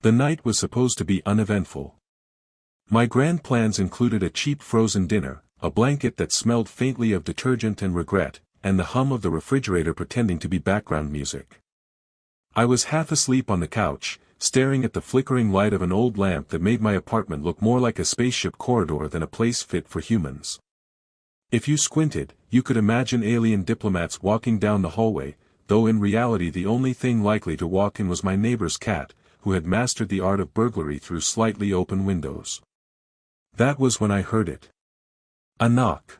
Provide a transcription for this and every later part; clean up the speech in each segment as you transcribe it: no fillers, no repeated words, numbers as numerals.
The night was supposed to be uneventful. My grand plans included a cheap frozen dinner, a blanket that smelled faintly of detergent and regret, and the hum of the refrigerator pretending to be background music. I was half asleep on the couch, staring at the flickering light of an old lamp that made my apartment look more like a spaceship corridor than a place fit for humans. If you squinted, you could imagine alien diplomats walking down the hallway, though in reality the only thing likely to walk in was my neighbor's cat, who had mastered the art of burglary through slightly open windows. That was when I heard it. A knock.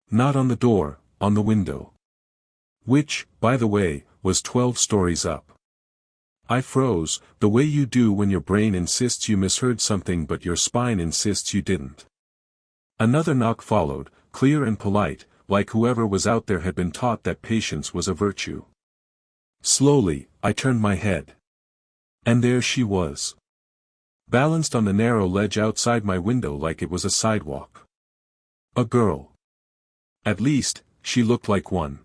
Not on the door, on the window. Which, by the way, was 12 stories up. I froze, the way you do when your brain insists you misheard something but your spine insists you didn't. Another knock followed, clear and polite, like whoever was out there had been taught that patience was a virtue. Slowly, I turned my head. And there she was. Balanced on the narrow ledge outside my window like it was a sidewalk. A girl. At least, she looked like one.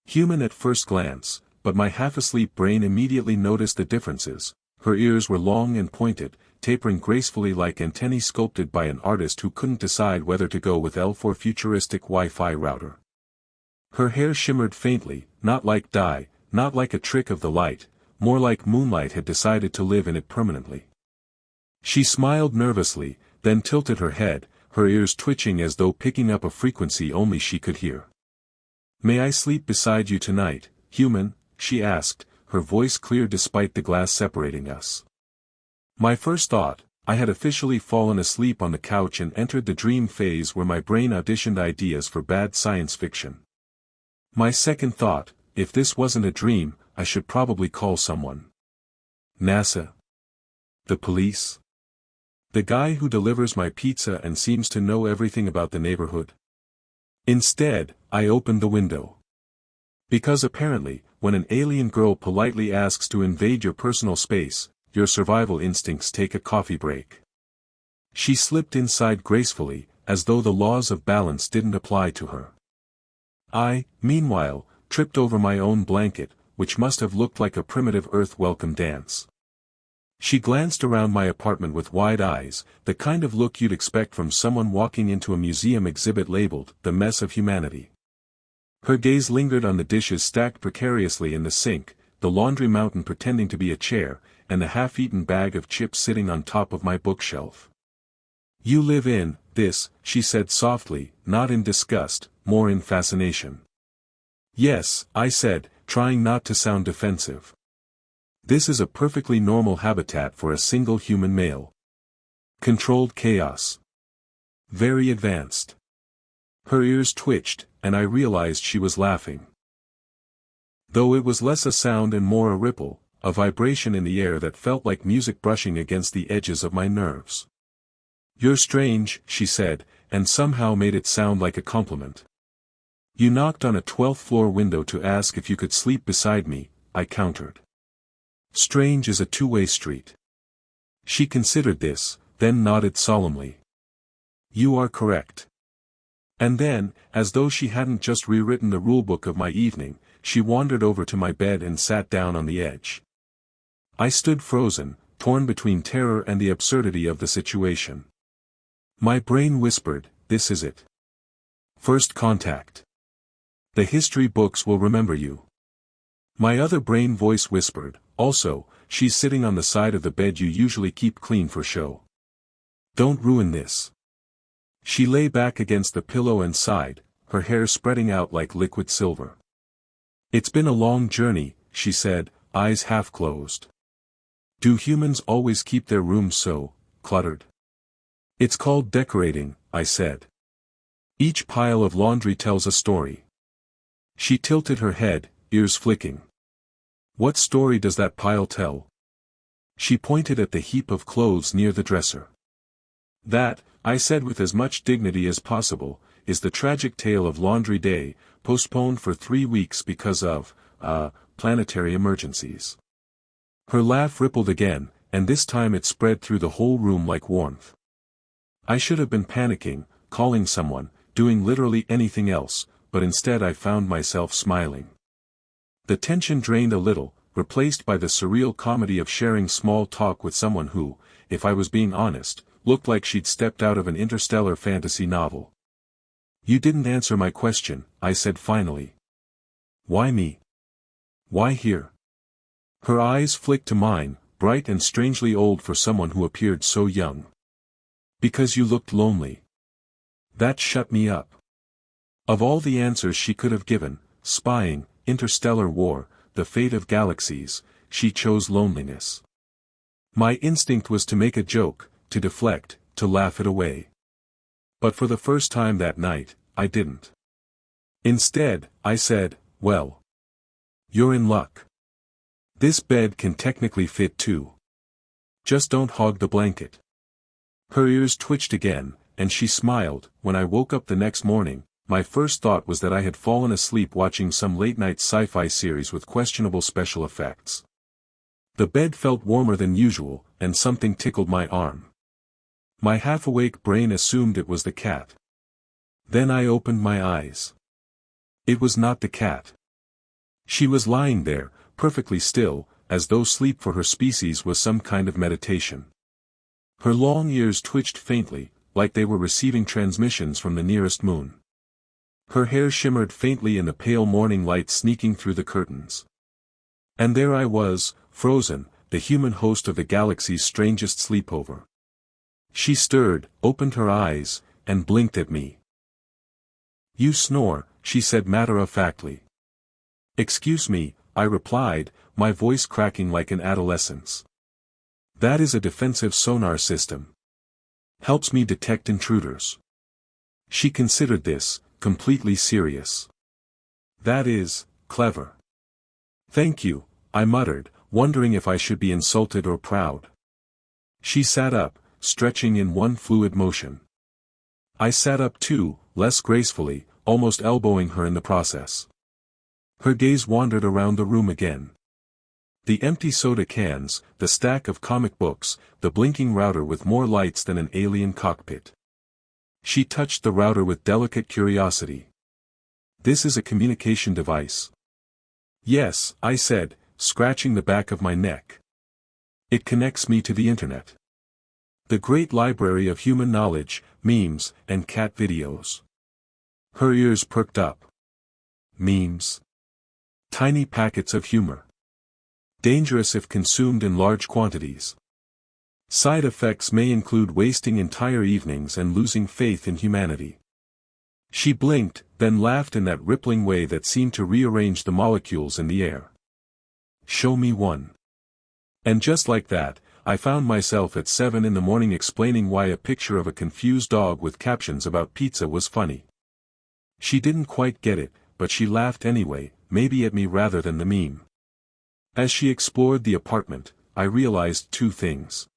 Human at first glance, but my half-asleep brain immediately noticed the differences. Her ears were long and pointed, tapering gracefully like antennae sculpted by an artist who couldn't decide whether to go with L for futuristic Wi-Fi router. Her hair shimmered faintly, not like dye, not like a trick of the light, more like moonlight had decided to live in it permanently. She smiled nervously, then tilted her head, her ears twitching as though picking up a frequency only she could hear. "May I sleep beside you tonight, human?" she asked, her voice clear despite the glass separating us. My first thought, I had officially fallen asleep on the couch and entered the dream phase where my brain auditioned ideas for bad science fiction. My second thought, if this wasn't a dream, I should probably call someone. NASA? The police? The guy who delivers my pizza and seems to know everything about the neighborhood? Instead, I opened the window. Because apparently, when an alien girl politely asks to invade your personal space, your survival instincts take a coffee break. She slipped inside gracefully, as though the laws of balance didn't apply to her. I, meanwhile, tripped over my own blanket, which must have looked like a primitive Earth welcome dance. She glanced around my apartment with wide eyes, the kind of look you'd expect from someone walking into a museum exhibit labeled, "The Mess of Humanity." Her gaze lingered on the dishes stacked precariously in the sink, the laundry mountain pretending to be a chair, and the half-eaten bag of chips sitting on top of my bookshelf. "You live in this," she said softly, not in disgust, more in fascination. "Yes," I said, trying not to sound defensive. "This is a perfectly normal habitat for a single human male. Controlled chaos. Very advanced." Her ears twitched, and I realized she was laughing. Though it was less a sound and more a ripple, a vibration in the air that felt like music brushing against the edges of my nerves. "You're strange," she said, and somehow made it sound like a compliment. "You knocked on a 12th floor window to ask if you could sleep beside me," I countered. Strange is a two-way street. She considered this, then nodded solemnly. "You are correct." And then, as though she hadn't just rewritten the rulebook of my evening, she wandered over to my bed and sat down on the edge. I stood frozen, torn between terror and the absurdity of the situation. My brain whispered, "This is it. First contact. The history books will remember you." My other brain voice whispered, "Also, she's sitting on the side of the bed you usually keep clean for show. Don't ruin this." She lay back against the pillow and sighed, her hair spreading out like liquid silver. "It's been a long journey," she said, eyes half closed. "Do humans always keep their rooms so cluttered?" "It's called decorating," I said. "Each pile of laundry tells a story." She tilted her head, ears flicking. "What story does that pile tell?" She pointed at the heap of clothes near the dresser. "That," I said with as much dignity as possible, "is the tragic tale of Laundry Day, postponed for 3 weeks because of, planetary emergencies." Her laugh rippled again, and this time it spread through the whole room like warmth. I should have been panicking, calling someone, doing literally anything else, but instead I found myself smiling. The tension drained a little, replaced by the surreal comedy of sharing small talk with someone who, if I was being honest, looked like she'd stepped out of an interstellar fantasy novel. "You didn't answer my question," I said finally. "Why me? Why here?" Her eyes flicked to mine, bright and strangely old for someone who appeared so young. "Because you looked lonely." That shut me up. Of all the answers she could have given, spying, interstellar war, the fate of galaxies, she chose loneliness. My instinct was to make a joke, to deflect, to laugh it away. But for the first time that night, I didn't. Instead, I said, "Well, you're in luck. This bed can technically fit two. Just don't hog the blanket." Her ears twitched again, and she smiled. When I woke up the next morning, my first thought was that I had fallen asleep watching some late-night sci-fi series with questionable special effects. The bed felt warmer than usual, and something tickled my arm. My half-awake brain assumed it was the cat. Then I opened my eyes. It was not the cat. She was lying there, perfectly still, as though sleep for her species was some kind of meditation. Her long ears twitched faintly, like they were receiving transmissions from the nearest moon. Her hair shimmered faintly in the pale morning light sneaking through the curtains. And there I was, frozen, the human host of the galaxy's strangest sleepover. She stirred, opened her eyes, and blinked at me. "You snore," she said matter-of-factly. "Excuse me," I replied, my voice cracking like an adolescent's. "That is a defensive sonar system. Helps me detect intruders." She considered this, completely serious. "That is, clever." "Thank you," I muttered, wondering if I should be insulted or proud. She sat up, stretching in one fluid motion. I sat up too, less gracefully, almost elbowing her in the process. Her gaze wandered around the room again. The empty soda cans, the stack of comic books, the blinking router with more lights than an alien cockpit. She touched the router with delicate curiosity. "This is a communication device." "Yes," I said, scratching the back of my neck. "It connects me to the internet. The great library of human knowledge, memes, and cat videos." Her ears perked up. Memes. Tiny packets of humor. Dangerous if consumed in large quantities. Side effects may include wasting entire evenings and losing faith in humanity. She blinked, then laughed in that rippling way that seemed to rearrange the molecules in the air. "Show me one." And just like that, I found myself at 7 in the morning explaining why a picture of a confused dog with captions about pizza was funny. She didn't quite get it, but she laughed anyway, maybe at me rather than the meme. As she explored the apartment, I realized two things.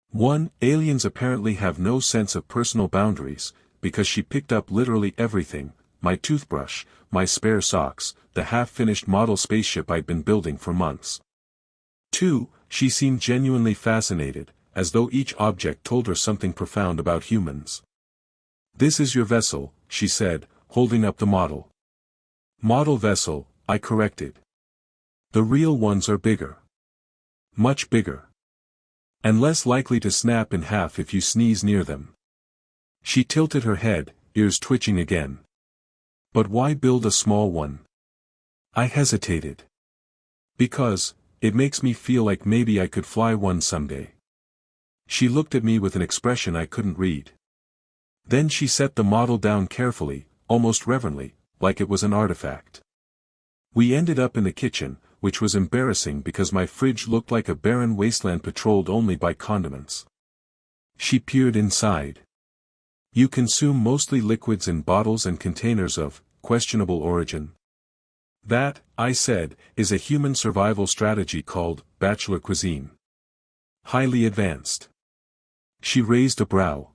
One, aliens apparently have no sense of personal boundaries, because she picked up literally everything: my toothbrush, my spare socks, the half-finished model spaceship I'd been building for months. Two, she seemed genuinely fascinated, as though each object told her something profound about humans. "This is your vessel," she said, holding up the model. "Model vessel," I corrected. "The real ones are bigger. Much bigger. And less likely to snap in half if you sneeze near them." She tilted her head, ears twitching again. "But why build a small one?" I hesitated. "Because, it makes me feel like maybe I could fly one someday." She looked at me with an expression I couldn't read. Then she set the model down carefully, almost reverently, like it was an artifact. We ended up in the kitchen, which was embarrassing because my fridge looked like a barren wasteland patrolled only by condiments. She peered inside. "You consume mostly liquids in bottles and containers of questionable origin." "That," I said, "is a human survival strategy called bachelor cuisine. Highly advanced." She raised a brow.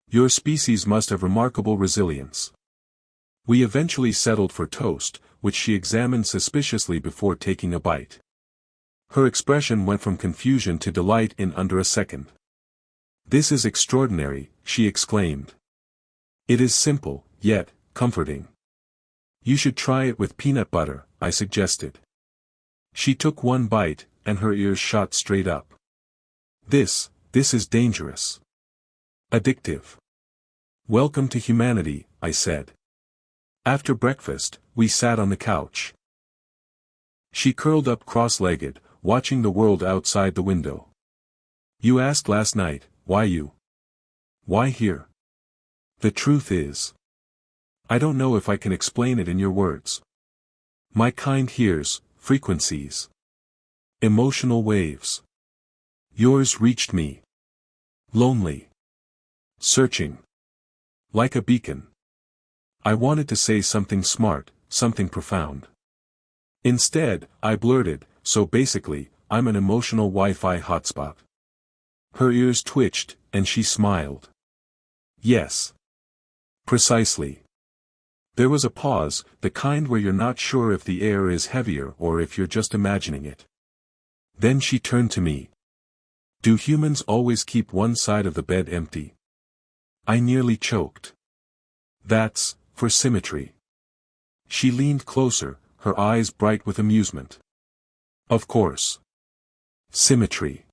"Your species must have remarkable resilience." We eventually settled for toast, which she examined suspiciously before taking a bite. Her expression went from confusion to delight in under a second. "This is extraordinary," she exclaimed. "It is simple, yet comforting." "You should try it with peanut butter," I suggested. She took one bite, and her ears shot straight up. This is dangerous. Addictive. Welcome to humanity, I said. After breakfast, we sat on the couch. She curled up cross-legged, watching the world outside the window. You asked last night, why you? Why here? The truth is, I don't know if I can explain it in your words. My kind hears frequencies. Emotional waves. Yours reached me. Lonely. Searching. Like a beacon. I wanted to say something smart, something profound. Instead, I blurted, so basically, I'm an emotional Wi-Fi hotspot. Her ears twitched, and she smiled. Yes. Precisely. There was a pause, the kind where you're not sure if the air is heavier or if you're just imagining it. Then she turned to me. Do humans always keep one side of the bed empty? I nearly choked. That's for symmetry. She leaned closer, her eyes bright with amusement. Of course. Symmetry.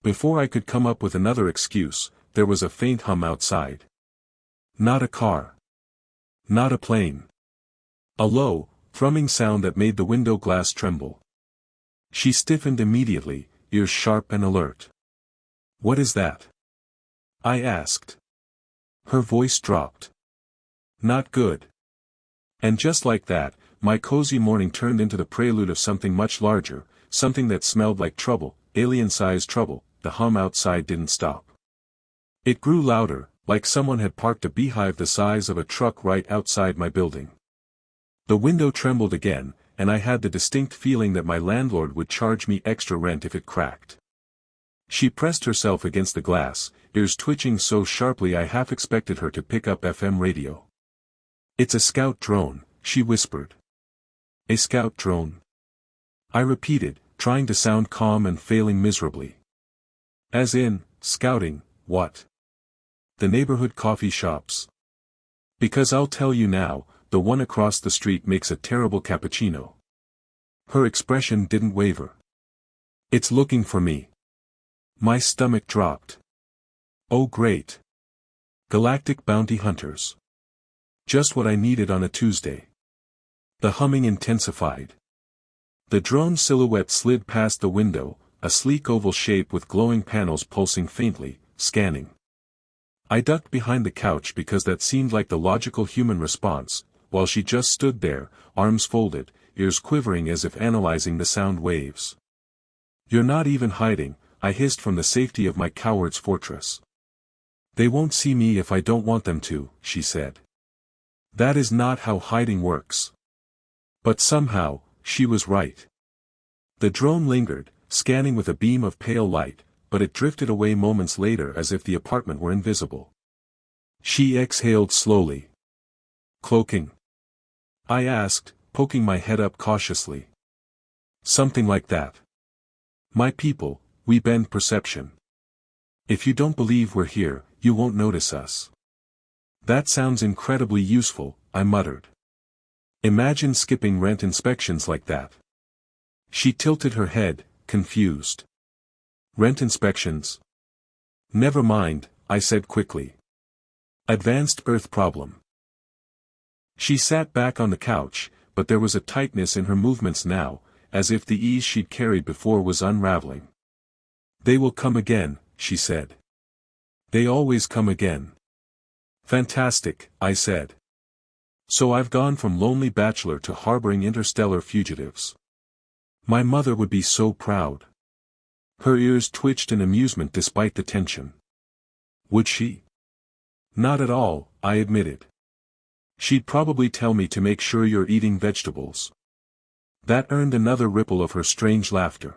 Before I could come up with another excuse, there was a faint hum outside. Not a car. Not a plane. A low, thrumming sound that made the window glass tremble. She stiffened immediately, ears sharp and alert. What is that? I asked. Her voice dropped. Not good. And just like that, my cozy morning turned into the prelude of something much larger, something that smelled like trouble, alien-sized trouble. The hum outside didn't stop. It grew louder, like someone had parked a beehive the size of a truck right outside my building. The window trembled again, and I had the distinct feeling that my landlord would charge me extra rent if it cracked. She pressed herself against the glass, ears twitching so sharply I half expected her to pick up FM radio. It's a scout drone, she whispered. A scout drone? I repeated, trying to sound calm and failing miserably. As in, scouting, what? The neighborhood coffee shops. Because I'll tell you now, the one across the street makes a terrible cappuccino. Her expression didn't waver. It's looking for me. My stomach dropped. Oh great. Galactic bounty hunters. Just what I needed on a Tuesday. The humming intensified. The drone silhouette slid past the window, a sleek oval shape with glowing panels pulsing faintly, scanning. I ducked behind the couch because that seemed like the logical human response, while she just stood there, arms folded, ears quivering as if analyzing the sound waves. You're not even hiding, I hissed from the safety of my coward's fortress. They won't see me if I don't want them to, she said. That is not how hiding works. But somehow, she was right. The drone lingered, scanning with a beam of pale light, but it drifted away moments later as if the apartment were invisible. She exhaled slowly. Cloaking? I asked, poking my head up cautiously. Something like that. My people, we bend perception. If you don't believe we're here, you won't notice us. That sounds incredibly useful, I muttered. Imagine skipping rent inspections like that. She tilted her head, confused. Rent inspections? Never mind, I said quickly. Advanced Earth problem. She sat back on the couch, but there was a tightness in her movements now, as if the ease she'd carried before was unraveling. They will come again, she said. They always come again. Fantastic, I said. So I've gone from lonely bachelor to harboring interstellar fugitives. My mother would be so proud. Her ears twitched in amusement despite the tension. Would she? Not at all, I admitted. She'd probably tell me to make sure you're eating vegetables. That earned another ripple of her strange laughter.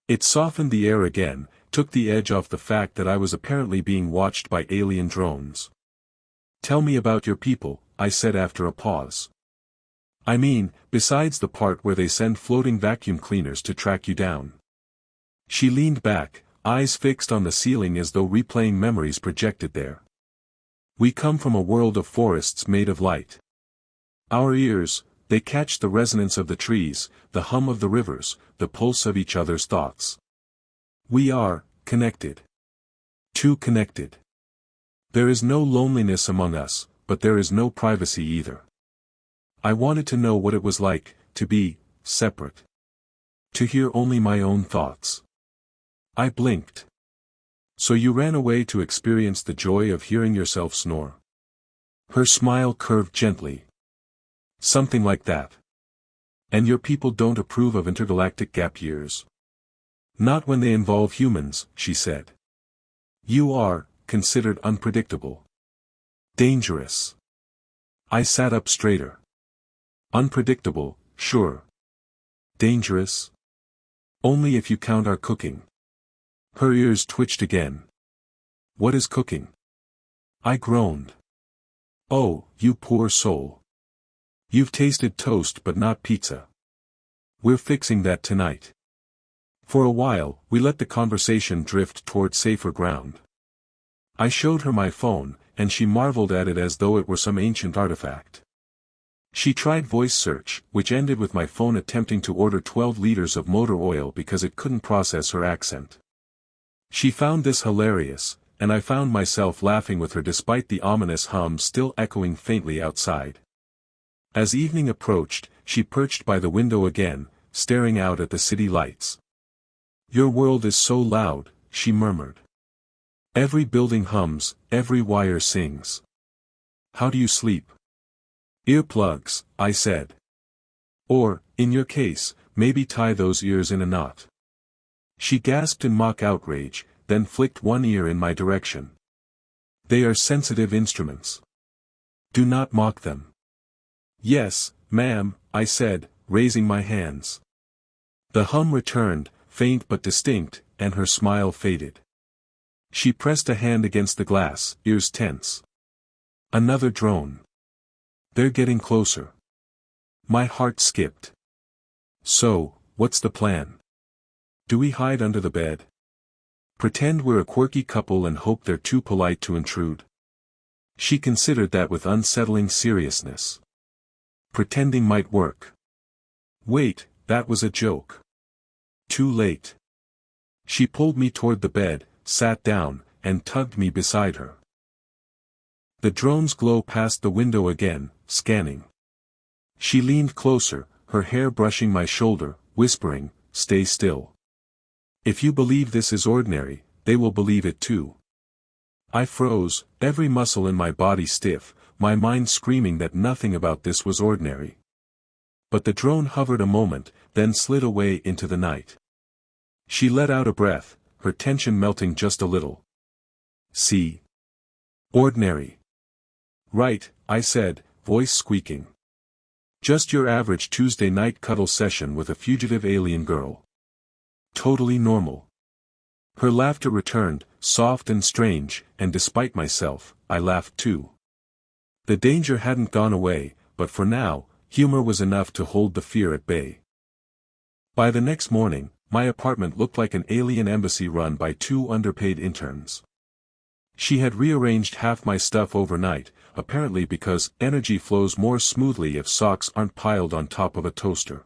It softened the air again, took the edge off the fact that I was apparently being watched by alien drones. Tell me about your people, I said after a pause. I mean, besides the part where they send floating vacuum cleaners to track you down. She leaned back, eyes fixed on the ceiling as though replaying memories projected there. We come from a world of forests made of light. Our ears, They catch the resonance of the trees, the hum of the rivers, the pulse of each other's thoughts. We are connected. Too connected. There is no loneliness among us, but there is no privacy either. I wanted to know what it was like to be separate. To hear only my own thoughts. I blinked. So you ran away to experience the joy of hearing yourself snore. Her smile curved gently. Something like that. And your people don't approve of intergalactic gap years. Not when they involve humans, she said. You are considered unpredictable. Dangerous. I sat up straighter. Unpredictable, sure. Dangerous? Only if you count our cooking. Her ears twitched again. What is cooking? I groaned. Oh, you poor soul. You've tasted toast but not pizza. We're fixing that tonight. For a while, we let the conversation drift toward safer ground. I showed her my phone, and she marveled at it as though it were some ancient artifact. She tried voice search, which ended with my phone attempting to order 12 liters of motor oil because it couldn't process her accent. She found this hilarious, and I found myself laughing with her despite the ominous hum still echoing faintly outside. As evening approached, she perched by the window again, staring out at the city lights. Your world is so loud, she murmured. Every building hums, every wire sings. How do you sleep? Earplugs, I said. Or, in your case, maybe tie those ears in a knot. She gasped in mock outrage, then flicked one ear in my direction. They are sensitive instruments. Do not mock them. Yes, ma'am, I said, raising my hands. The hum returned, faint but distinct, and her smile faded. She pressed a hand against the glass, ears tense. Another drone. They're getting closer. My heart skipped. So, what's the plan? Do we hide under the bed? Pretend we're a quirky couple and hope they're too polite to intrude? She considered that with unsettling seriousness. Pretending might work. Wait, that was a joke. Too late. She pulled me toward the bed, sat down, and tugged me beside her. The drone's glow passed the window again, scanning. She leaned closer, her hair brushing my shoulder, whispering, "Stay still. If you believe this is ordinary, they will believe it too." I froze, every muscle in my body stiff, my mind screaming that nothing about this was ordinary. But the drone hovered a moment, then slid away into the night. She let out a breath, her tension melting just a little. See? Ordinary. Right, I said, voice squeaking. Just your average Tuesday night cuddle session with a fugitive alien girl. Totally normal. Her laughter returned, soft and strange, and despite myself, I laughed too. The danger hadn't gone away, but for now, humor was enough to hold the fear at bay. By the next morning, my apartment looked like an alien embassy run by 2 underpaid interns. She had rearranged half my stuff overnight, apparently because energy flows more smoothly if socks aren't piled on top of a toaster.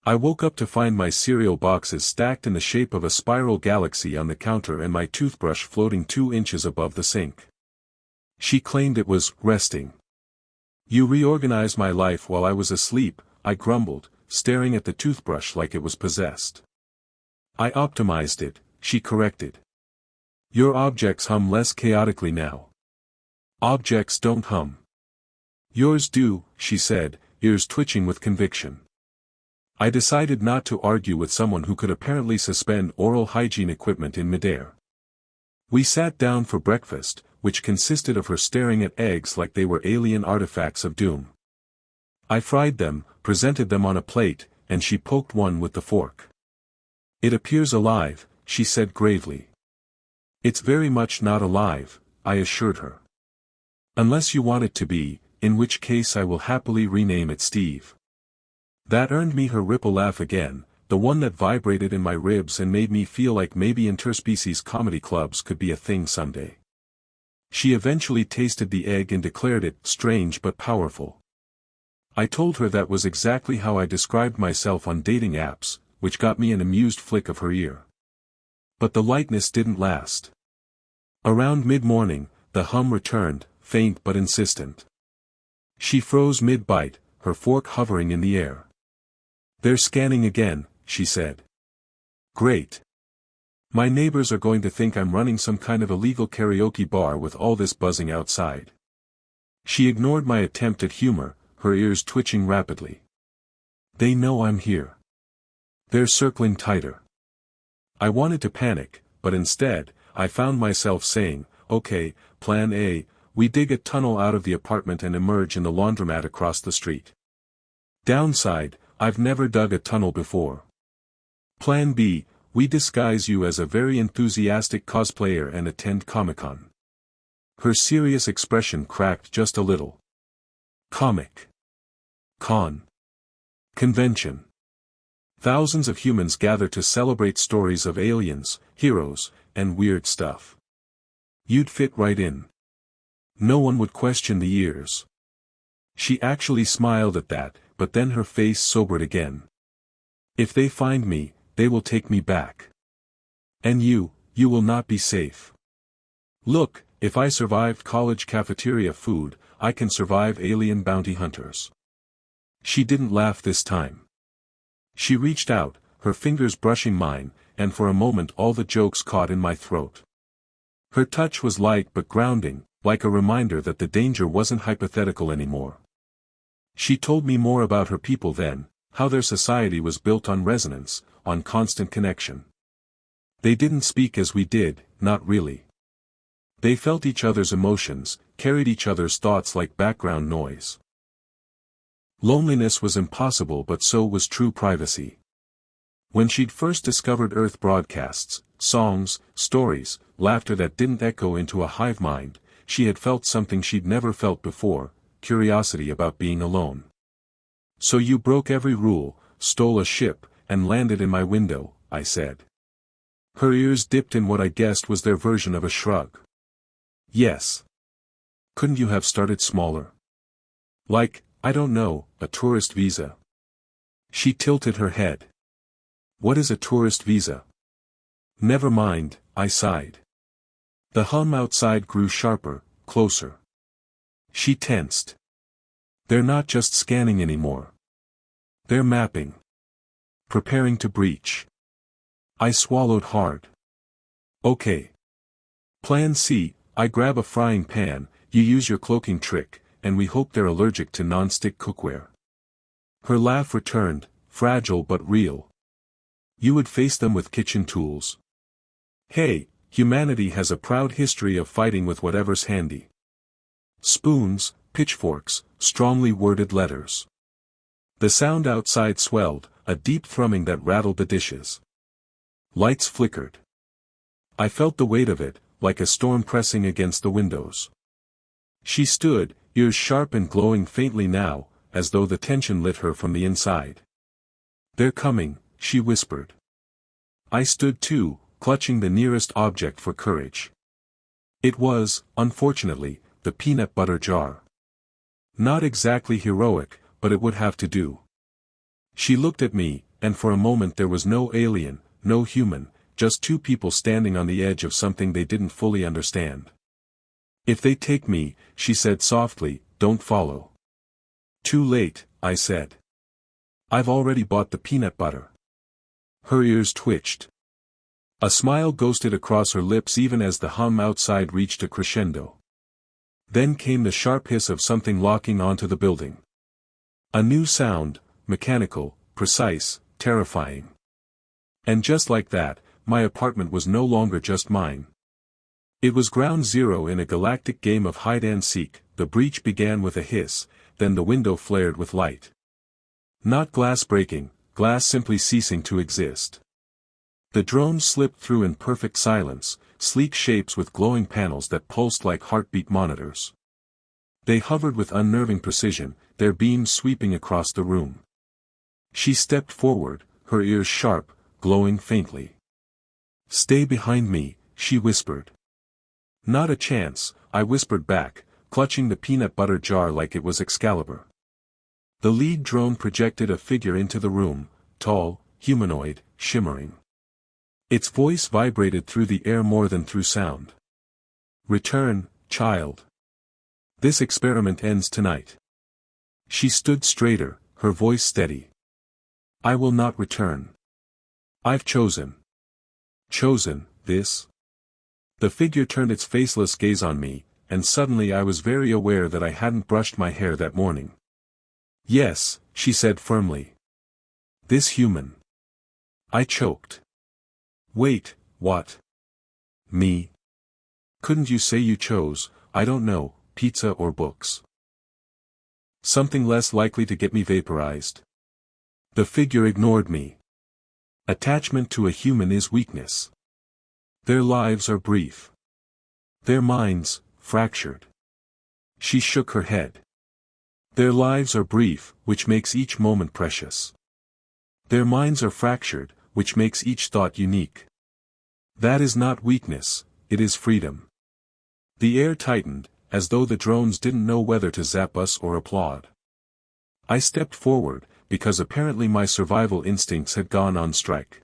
I woke up to find my cereal boxes stacked in the shape of a spiral galaxy on the counter and my toothbrush floating 2 inches above the sink. She claimed it was resting. You reorganized my life while I was asleep, I grumbled, staring at the toothbrush like it was possessed. I optimized it, she corrected. Your objects hum less chaotically now. Objects don't hum. Yours do, she said, ears twitching with conviction. I decided not to argue with someone who could apparently suspend oral hygiene equipment in midair. We sat down for breakfast, which consisted of her staring at eggs like they were alien artifacts of doom. I fried them, presented them on a plate, and she poked one with the fork. It appears alive, she said gravely. It's very much not alive, I assured her. Unless you want it to be, in which case I will happily rename it Steve. That earned me her ripple laugh again, the one that vibrated in my ribs and made me feel like maybe interspecies comedy clubs could be a thing someday. She eventually tasted the egg and declared it strange but powerful. I told her that was exactly how I described myself on dating apps, which got me an amused flick of her ear. But the lightness didn't last. Around mid-morning, the hum returned, faint but insistent. She froze mid-bite, her fork hovering in the air. "They're scanning again," she said. "Great. My neighbors are going to think I'm running some kind of illegal karaoke bar with all this buzzing outside." She ignored my attempt at humor, her ears twitching rapidly. "They know I'm here. They're circling tighter." I wanted to panic, but instead, I found myself saying, "Okay, plan A, we dig a tunnel out of the apartment and emerge in the laundromat across the street. Downside, I've never dug a tunnel before. Plan B, we disguise you as a very enthusiastic cosplayer and attend Comic-Con." Her serious expression cracked just a little. Comic Con. Convention. Thousands of humans gather to celebrate stories of aliens, heroes, and weird stuff. You'd fit right in. No one would question the years. She actually smiled at that, but then her face sobered again. "If they find me, they will take me back. And you will not be safe. Look, if I survived college cafeteria food, I can survive alien bounty hunters." She didn't laugh this time. She reached out, her fingers brushing mine, and for a moment all the jokes caught in my throat. Her touch was light but grounding, like a reminder that the danger wasn't hypothetical anymore. She told me more about her people then, how their society was built on resonance, on constant connection. They didn't speak as we did, not really. They felt each other's emotions, carried each other's thoughts like background noise. Loneliness was impossible, but so was true privacy. When she'd first discovered Earth broadcasts, songs, stories, laughter that didn't echo into a hive mind, she had felt something she'd never felt before, curiosity about being alone. "So you broke every rule, stole a ship, and landed in my window," I said. Her ears dipped in what I guessed was their version of a shrug. "Yes. Couldn't you have started smaller? Like, I don't know, a tourist visa?" She tilted her head. "What is a tourist visa?" "Never mind," I sighed. The hum outside grew sharper, closer. She tensed. "They're not just scanning anymore. They're mapping. Preparing to breach." I swallowed hard. "Okay. Plan C, I grab a frying pan, you use your cloaking trick, and we hope they're allergic to non-stick cookware." Her laugh returned, fragile but real. "You would face them with kitchen tools. Hey, humanity has a proud history of fighting with whatever's handy. Spoons, pitchforks, strongly worded letters." The sound outside swelled, a deep thrumming that rattled the dishes. Lights flickered. I felt the weight of it, like a storm pressing against the windows. She stood, ears sharp and glowing faintly now, as though the tension lit her from the inside. "They're coming," she whispered. I stood too, clutching the nearest object for courage. It was, unfortunately, the peanut butter jar. Not exactly heroic, but it would have to do. She looked at me, and for a moment there was no alien, no human, just two people standing on the edge of something they didn't fully understand. "If they take me," she said softly, "don't follow." "Too late," I said. "I've already bought the peanut butter." Her ears twitched. A smile ghosted across her lips even as the hum outside reached a crescendo. Then came the sharp hiss of something locking onto the building. A new sound, mechanical, precise, terrifying. And just like that, my apartment was no longer just mine. It was ground zero in a galactic game of hide-and-seek. The breach began with a hiss, then the window flared with light. Not glass breaking, glass simply ceasing to exist. The drones slipped through in perfect silence, sleek shapes with glowing panels that pulsed like heartbeat monitors. They hovered with unnerving precision, their beams sweeping across the room. She stepped forward, her ears sharp, glowing faintly. "Stay behind me," she whispered. "Not a chance," I whispered back, clutching the peanut butter jar like it was Excalibur. The lead drone projected a figure into the room, tall, humanoid, shimmering. Its voice vibrated through the air more than through sound. "Return, child. This experiment ends tonight." She stood straighter, her voice steady. "I will not return. I've chosen. Chosen, this?" The figure turned its faceless gaze on me, and suddenly I was very aware that I hadn't brushed my hair that morning. "Yes," she said firmly. "This human." I choked. "Wait, what? Me? Couldn't you say you chose, I don't know, pizza or books? Something less likely to get me vaporized?" The figure ignored me. Attachment to a human is weakness. Their lives are brief. Their minds, fractured. She shook her head. Their lives are brief, which makes each moment precious. Their minds are fractured, which makes each thought unique. That is not weakness, it is freedom. The air tightened, as though the drones didn't know whether to zap us or applaud. I stepped forward, because apparently my survival instincts had gone on strike.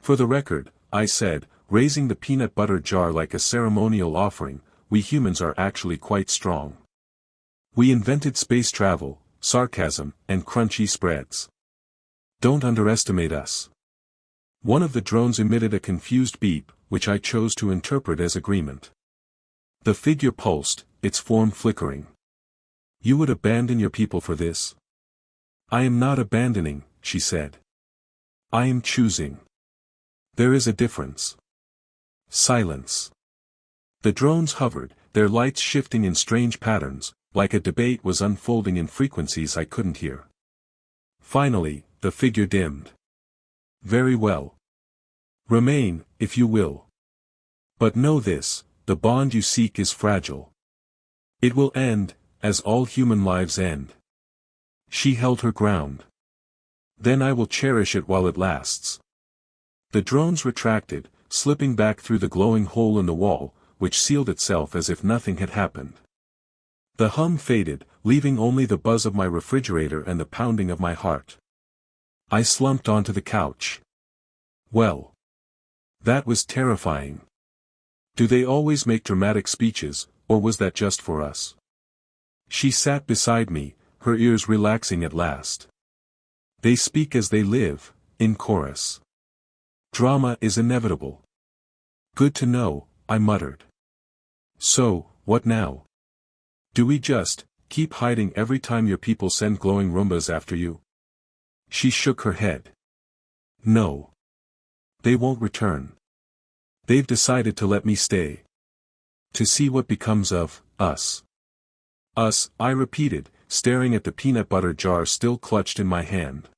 "For the record," I said, raising the peanut butter jar like a ceremonial offering, "we humans are actually quite strong. We invented space travel, sarcasm, and crunchy spreads. Don't underestimate us." One of the drones emitted a confused beep, which I chose to interpret as agreement. The figure pulsed, its form flickering. "You would abandon your people for this?" "I am not abandoning," she said. "I am choosing. There is a difference." Silence. The drones hovered, their lights shifting in strange patterns, like a debate was unfolding in frequencies I couldn't hear. Finally, the figure dimmed. "Very well. Remain, if you will. But know this, the bond you seek is fragile. It will end, as all human lives end." She held her ground. "Then I will cherish it while it lasts." The drones retracted, slipping back through the glowing hole in the wall, which sealed itself as if nothing had happened. The hum faded, leaving only the buzz of my refrigerator and the pounding of my heart. I slumped onto the couch. Well. That was terrifying. Do they always make dramatic speeches, or was that just for us? She sat beside me, her ears relaxing at last. "They speak as they live," in chorus. "Drama is inevitable." "Good to know," I muttered. "So, what now? Do we just keep hiding every time your people send glowing Roombas after you?" She shook her head. "No. They won't return. They've decided to let me stay. To see what becomes of us." "Us," I repeated, staring at the peanut butter jar still clutched in my hand.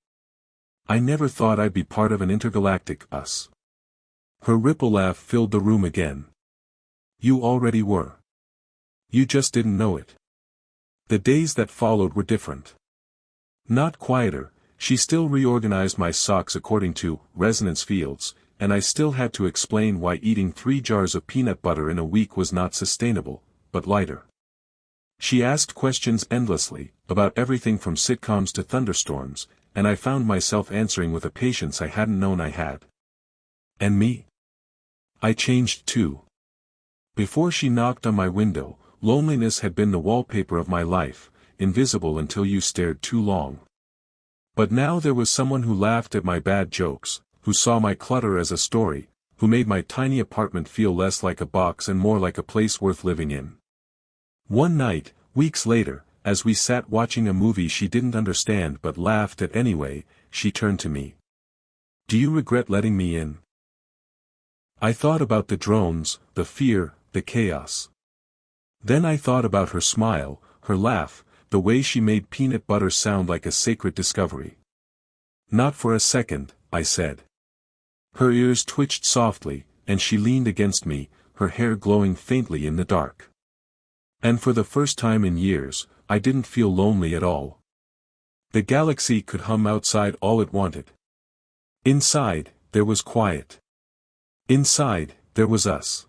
"I never thought I'd be part of an intergalactic us." Her ripple laugh filled the room again. "You already were. You just didn't know it." The days that followed were different. Not quieter, she still reorganized my socks according to resonance fields, and I still had to explain why eating 3 jars of peanut butter in a week was not sustainable, but lighter. She asked questions endlessly, about everything from sitcoms to thunderstorms, and I found myself answering with a patience I hadn't known I had. "And me? I changed too." Before she knocked on my window, loneliness had been the wallpaper of my life, invisible until you stared too long. But now there was someone who laughed at my bad jokes, who saw my clutter as a story, who made my tiny apartment feel less like a box and more like a place worth living in. One night, weeks later, as we sat watching a movie she didn't understand but laughed at anyway, she turned to me. "Do you regret letting me in?" I thought about the drones, the fear, the chaos. Then I thought about her smile, her laugh, the way she made peanut butter sound like a sacred discovery. "Not for a second," I said. Her ears twitched softly, and she leaned against me, her hair glowing faintly in the dark. And for the first time in years, I didn't feel lonely at all. The galaxy could hum outside all it wanted. Inside, there was quiet. Inside, there was us.